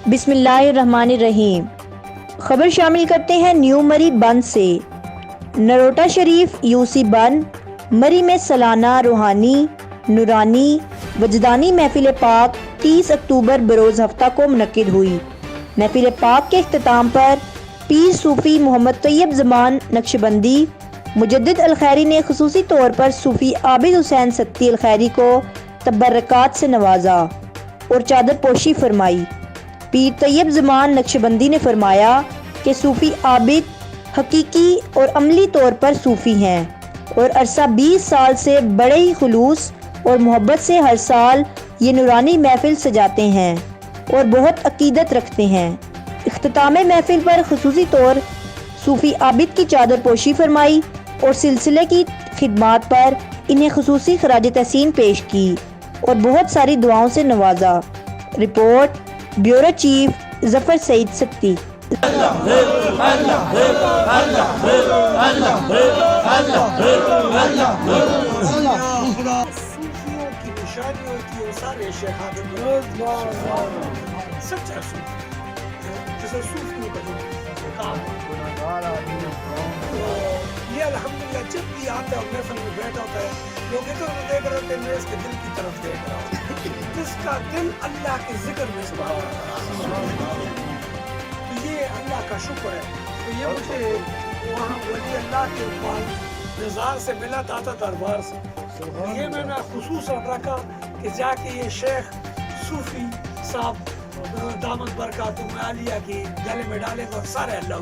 بسم اللہ الرحمن الرحیم۔ خبر شامل کرتے ہیں نیو مری بند سے۔ نروٹا شریف یوسی بند مری میں سالانہ روحانی، نورانی، وجدانی محفل پاک 30 اکتوبر بروز ہفتہ کو منعقد ہوئی۔ محفل پاک کے اختتام پر پیر صوفی محمد طیب زمان نقشبندی مجدد الخیری نے خصوصی طور پر صوفی عابد حسین ستی الخیری کو تبرکات سے نوازا اور چادر پوشی فرمائی۔ پیر طیب زمان نقشبندی نے فرمایا کہ صوفی عابد حقیقی اور عملی طور پر صوفی ہیں اور عرصہ 20 سال سے بڑے ہی خلوص اور محبت سے ہر سال یہ نورانی محفل سجاتے ہیں اور بہت عقیدت رکھتے ہیں۔ اختتام محفل پر خصوصی طور صوفی عابد کی چادر پوشی فرمائی اور سلسلے کی خدمات پر انہیں خصوصی خراج تحسین پیش کی اور بہت ساری دعاؤں سے نوازا۔ رپورٹ بیورو چیف ظفر سعید ستی۔ یہ الحمدللہ جب بھی آتا ہے اور محفل میں بیٹھا ہوتا ہے لوگ ادھر ادھر دیکھ رہے ہوتے ہیں، میں اس کے دل کی طرف دیکھ رہا ہوں، جس کا دل اللہ کے ذکر میں تو یہ اللہ کا شکر ہے۔ تو یہ مجھے وہاں ولی اللہ کے پاس نظار سے ملا داتا دربار سے، یہ میں نے خصوصاً رکھا کہ جا کے یہ شیخ صوفی صاحب دامت برکاتہ عالیہ کی گلے میں ڈالے گا اور سارے اللہ